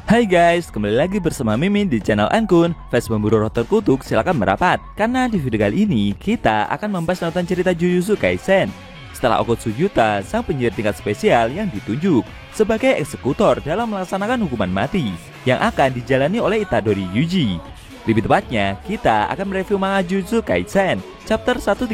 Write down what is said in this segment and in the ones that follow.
Hai guys, kembali lagi bersama Mimin di channel Ankun. Fans pemburu roh terkutuk silakan merapat, karena di video kali ini kita akan membahas nonton cerita Jujutsu Kaisen. Setelah Okkotsu Yuta, sang penyihir tingkat spesial yang ditunjuk sebagai eksekutor dalam melaksanakan hukuman mati yang akan dijalani oleh Itadori Yuji. Lebih tepatnya, kita akan mereview manga Jujutsu Kaisen chapter 138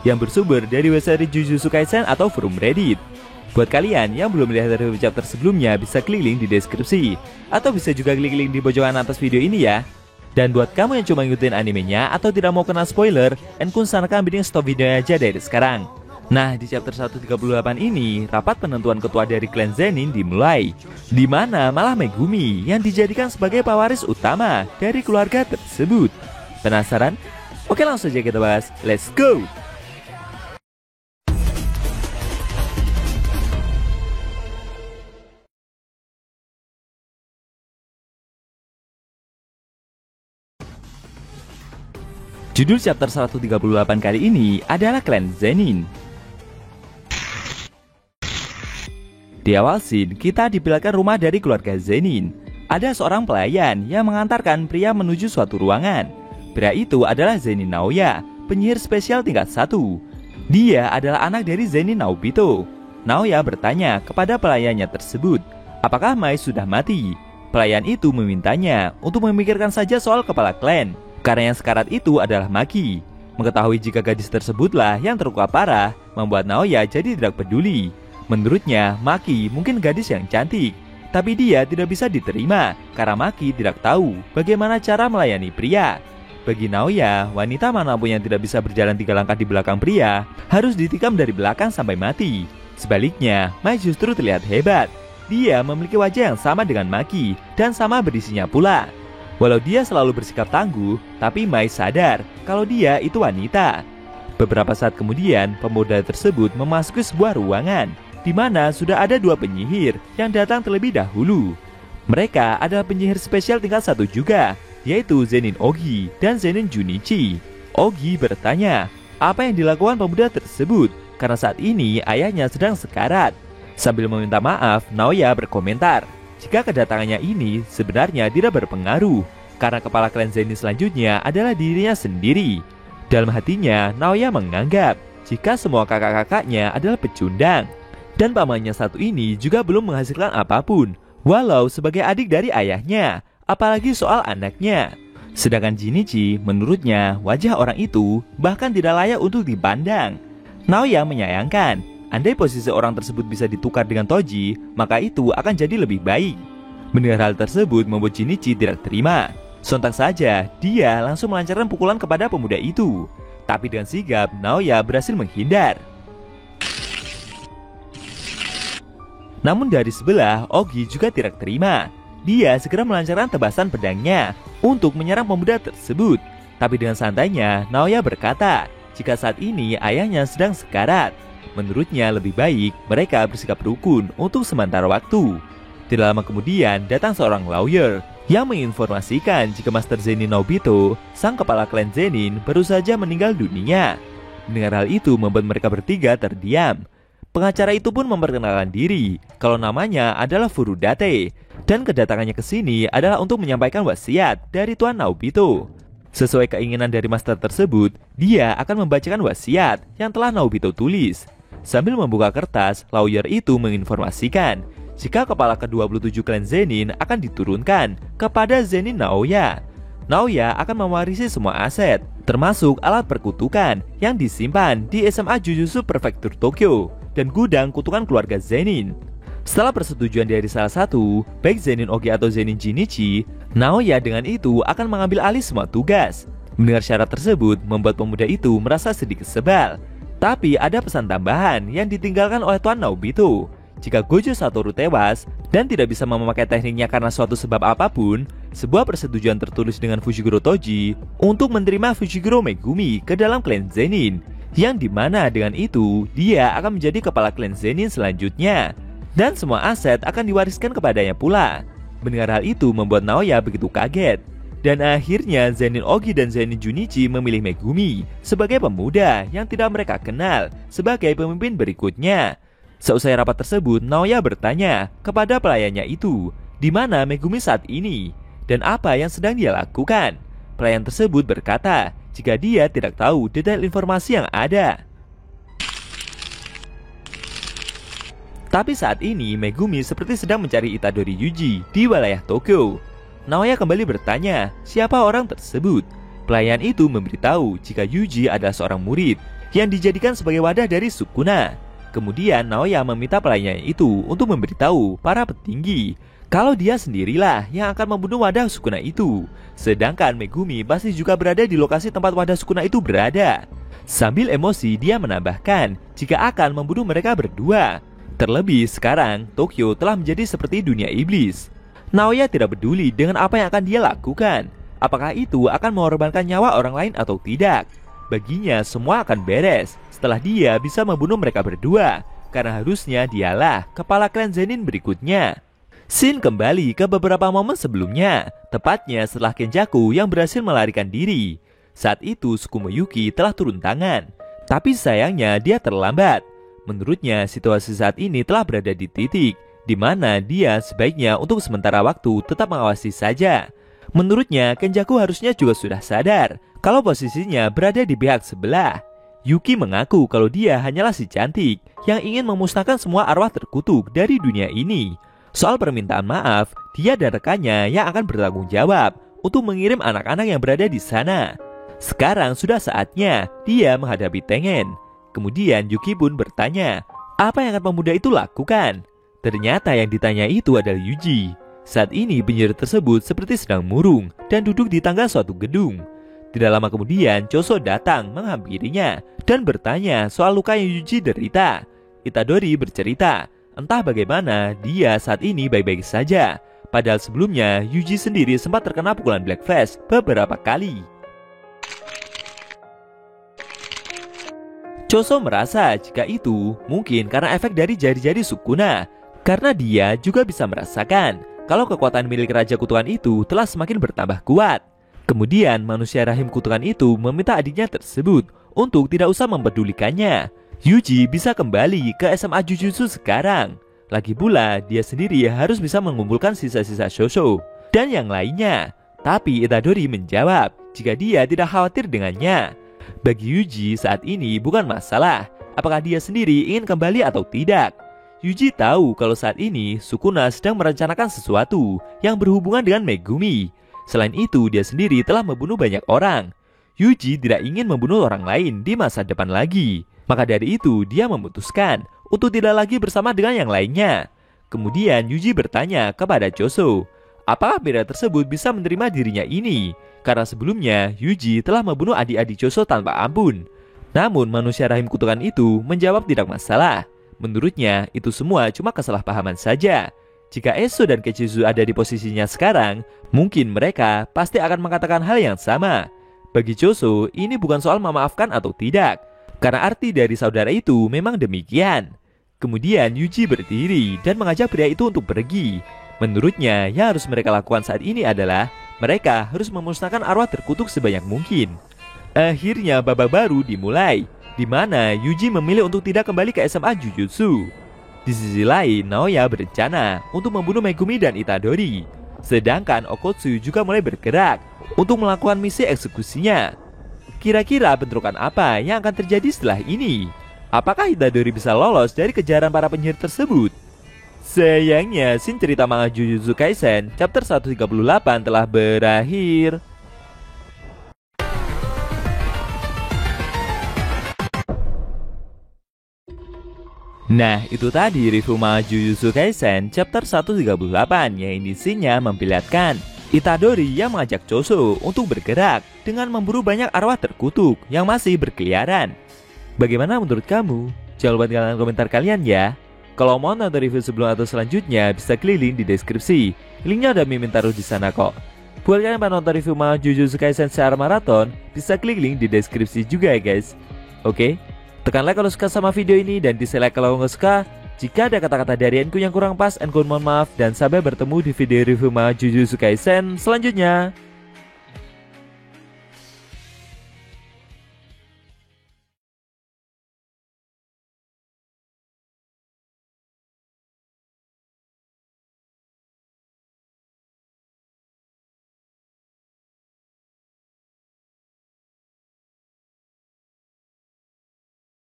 yang bersumber dari website Jujutsu Kaisen atau forum Reddit. Buat kalian yang belum melihat review chapter sebelumnya, bisa klik link di deskripsi, atau bisa juga klik link di pojokan atas video ini ya. Dan buat kamu yang cuma ngikutin animenya atau tidak mau kena spoiler, Ankun sarankan mending stop videonya aja dari sekarang. Nah, di chapter 138 ini, rapat penentuan ketua dari klan Zenin dimulai, di mana malah Megumi yang dijadikan sebagai pewaris utama dari keluarga tersebut. Penasaran? Oke, langsung saja kita bahas. Let's go! Judul chapter 138 kali ini adalah klan Zenin. Di awal scene, kita diperlihatkan rumah dari keluarga Zenin. Ada seorang pelayan yang mengantarkan pria menuju suatu ruangan. Pria itu adalah Zenin Naoya, penyihir spesial tingkat 1. Dia adalah anak dari Zenin Naobito. Naoya bertanya kepada pelayannya tersebut, apakah Mai sudah mati? Pelayan itu memintanya untuk memikirkan saja soal kepala klan, karena yang sekarat itu adalah Maki. Mengetahui jika gadis tersebutlah yang terluka parah, membuat Naoya jadi tidak peduli. Menurutnya, Maki mungkin gadis yang cantik, tapi dia tidak bisa diterima karena Maki tidak tahu bagaimana cara melayani pria. Bagi Naoya, wanita manapun yang tidak bisa berjalan 3 langkah di belakang pria harus ditikam dari belakang sampai mati. Sebaliknya, Mai justru terlihat hebat. Dia memiliki wajah yang sama dengan Maki dan sama berisinya pula. Walau dia selalu bersikap tangguh, tapi Mai sadar kalau dia itu wanita. Beberapa saat kemudian, pemuda tersebut memasuki sebuah ruangan di mana sudah ada 2 penyihir yang datang terlebih dahulu. Mereka adalah penyihir spesial tingkat 1 juga, yaitu Zenin Ogi dan Zenin Junichi. Ogi bertanya, apa yang dilakukan pemuda tersebut karena saat ini ayahnya sedang sekarat. Sambil meminta maaf, Naoya berkomentar, jika kedatangannya ini sebenarnya tidak berpengaruh, karena kepala klan Zenin selanjutnya adalah dirinya sendiri. Dalam hatinya, Naoya menganggap jika semua kakak-kakaknya adalah pecundang. Dan pamannya satu ini juga belum menghasilkan apapun, walau sebagai adik dari ayahnya, apalagi soal anaknya. Sedangkan Jinichi, menurutnya wajah orang itu bahkan tidak layak untuk dipandang. Naoya menyayangkan, andai posisi orang tersebut bisa ditukar dengan Toji, maka itu akan jadi lebih baik. Mendengar hal tersebut membuat Jinichi tidak terima. Sontak saja, dia langsung melancarkan pukulan kepada pemuda itu. Tapi dengan sigap, Naoya berhasil menghindar. Namun dari sebelah, Ogi juga tidak terima. Dia segera melancarkan tebasan pedangnya untuk menyerang pemuda tersebut. Tapi dengan santainya, Naoya berkata, jika saat ini ayahnya sedang sekarat, menurutnya lebih baik mereka bersikap rukun untuk sementara waktu. Tidak lama kemudian datang seorang lawyer yang menginformasikan jika Master Zenin Naobito, sang kepala klan Zenin, baru saja meninggal dunia. Mendengar hal itu membuat mereka bertiga terdiam. Pengacara itu pun memperkenalkan diri kalau namanya adalah Furudate, dan kedatangannya ke sini adalah untuk menyampaikan wasiat dari Tuan Naobito. Sesuai keinginan dari master tersebut, dia akan membacakan wasiat yang telah Naobito tulis. Sambil membuka kertas, lawyer itu menginformasikan jika kepala ke-27 klan Zenin akan diturunkan kepada Zenin Naoya. Naoya akan mewarisi semua aset, termasuk alat perkutukan yang disimpan di SMA Jujutsu Prefektur Tokyo dan gudang kutukan keluarga Zenin. Setelah persetujuan dari salah satu, baik Zenin Ogi atau Zenin Jinichi, Naoya dengan itu akan mengambil alih semua tugas. Mendengar syarat tersebut membuat pemuda itu merasa sedikit sebal. Tapi ada pesan tambahan yang ditinggalkan oleh Tuan Naobito. Jika Gojo Satoru tewas dan tidak bisa memakai tekniknya karena suatu sebab apapun, sebuah persetujuan tertulis dengan Fushiguro Toji untuk menerima Fushiguro Megumi ke dalam klan Zenin, yang dimana dengan itu dia akan menjadi kepala klan Zenin selanjutnya, dan semua aset akan diwariskan kepadanya pula. Mendengar hal itu membuat Naoya begitu kaget. Dan akhirnya Zenin Ogi dan Zenin Junichi memilih Megumi sebagai pemuda yang tidak mereka kenal sebagai pemimpin berikutnya. Seusai rapat tersebut, Naoya bertanya kepada pelayannya itu, di mana Megumi saat ini dan apa yang sedang dia lakukan. Pelayan tersebut berkata jika dia tidak tahu detail informasi yang ada. Tapi saat ini Megumi seperti sedang mencari Itadori Yuji di wilayah Tokyo. Naoya kembali bertanya siapa orang tersebut. Pelayan itu memberitahu jika Yuji adalah seorang murid yang dijadikan sebagai wadah dari Sukuna. Kemudian Naoya meminta pelayannya itu untuk memberitahu para petinggi kalau dia sendirilah yang akan membunuh wadah Sukuna itu. Sedangkan Megumi pasti juga berada di lokasi tempat wadah Sukuna itu berada. Sambil emosi dia menambahkan jika akan membunuh mereka berdua. Terlebih sekarang Tokyo telah menjadi seperti dunia iblis. Naoya tidak peduli dengan apa yang akan dia lakukan. Apakah itu akan mengorbankan nyawa orang lain atau tidak. Baginya semua akan beres setelah dia bisa membunuh mereka berdua, karena harusnya dialah kepala klan Zenin berikutnya. Shin kembali ke beberapa momen sebelumnya, tepatnya setelah Kenjaku yang berhasil melarikan diri. Saat itu Tsukumo Yuki telah turun tangan, tapi sayangnya dia terlambat. Menurutnya situasi saat ini telah berada di titik di mana dia sebaiknya untuk sementara waktu tetap mengawasi saja. Menurutnya Kenjaku harusnya juga sudah sadar kalau posisinya berada di pihak sebelah. Yuki mengaku kalau dia hanyalah si cantik yang ingin memusnahkan semua arwah terkutuk dari dunia ini. Soal permintaan maaf, dia dan rekannya yang akan bertanggung jawab untuk mengirim anak-anak yang berada di sana. Sekarang sudah saatnya dia menghadapi Tengen. Kemudian Yuki pun bertanya, apa yang akan pemuda itu lakukan? Ternyata yang ditanya itu adalah Yuji. Saat ini penyihir tersebut seperti sedang murung dan duduk di tangga suatu gedung. Tidak lama kemudian Choso datang menghampirinya dan bertanya soal luka yang Yuji derita. Itadori bercerita entah bagaimana dia saat ini baik-baik saja, padahal sebelumnya Yuji sendiri sempat terkena pukulan Black Flash beberapa kali. Choso merasa jika itu mungkin karena efek dari jari-jari Sukuna, karena dia juga bisa merasakan kalau kekuatan milik Raja Kutukan itu telah semakin bertambah kuat. Kemudian manusia rahim kutukan itu meminta adiknya tersebut untuk tidak usah mempedulikannya. Yuji bisa kembali ke SMA Jujutsu sekarang. Lagi pula dia sendiri harus bisa mengumpulkan sisa-sisa Shosho dan yang lainnya. Tapi Itadori menjawab jika dia tidak khawatir dengannya. Bagi Yuji saat ini bukan masalah apakah dia sendiri ingin kembali atau tidak. Yuji tahu kalau saat ini Sukuna sedang merencanakan sesuatu yang berhubungan dengan Megumi. Selain itu, dia sendiri telah membunuh banyak orang. Yuji tidak ingin membunuh orang lain di masa depan lagi. Maka dari itu, dia memutuskan untuk tidak lagi bersama dengan yang lainnya. Kemudian Yuji bertanya kepada Choso, apakah pria tersebut bisa menerima dirinya ini? Karena sebelumnya, Yuji telah membunuh adik-adik Choso tanpa ampun. Namun, manusia rahim kutukan itu menjawab tidak masalah. Menurutnya, itu semua cuma kesalahpahaman saja. Jika Eso dan Kechizu ada di posisinya sekarang, mungkin mereka pasti akan mengatakan hal yang sama. Bagi Choso, ini bukan soal memaafkan atau tidak, karena arti dari saudara itu memang demikian. Kemudian Yuji berdiri dan mengajak pria itu untuk pergi. Menurutnya, yang harus mereka lakukan saat ini adalah mereka harus memusnahkan arwah terkutuk sebanyak mungkin. Akhirnya babak baru dimulai, di mana Yuji memilih untuk tidak kembali ke SMA Jujutsu. Di sisi lain, Naoya berencana untuk membunuh Megumi dan Itadori. Sedangkan Okotsu juga mulai bergerak untuk melakukan misi eksekusinya. Kira-kira bentrokan apa yang akan terjadi setelah ini? Apakah Itadori bisa lolos dari kejaran para penyihir tersebut? Sayangnya, scene cerita manga Jujutsu Kaisen chapter 138 telah berakhir. Nah, itu tadi review manga Jujutsu Kaisen chapter 138 yang isinya memperlihatkan Itadori yang mengajak Choso untuk bergerak dengan memburu banyak arwah terkutuk yang masih berkeliaran. Bagaimana menurut kamu? Jangan lupa tinggalkan komentar kalian ya. Kalau mau nonton review sebelum atau selanjutnya, bisa klik link di deskripsi. Linknya udah Mimin taruh di sana kok. Buat kalian yang nonton review manga Jujutsu Kaisen secara maraton, bisa klik link di deskripsi juga ya guys. Oke? Tekan like kalau suka sama video ini dan dislike kalau nggak suka. Jika ada kata-kata dari Enku yang kurang pas, Enku mohon maaf dan sampai bertemu di video review manga Jujutsu Kaisen selanjutnya.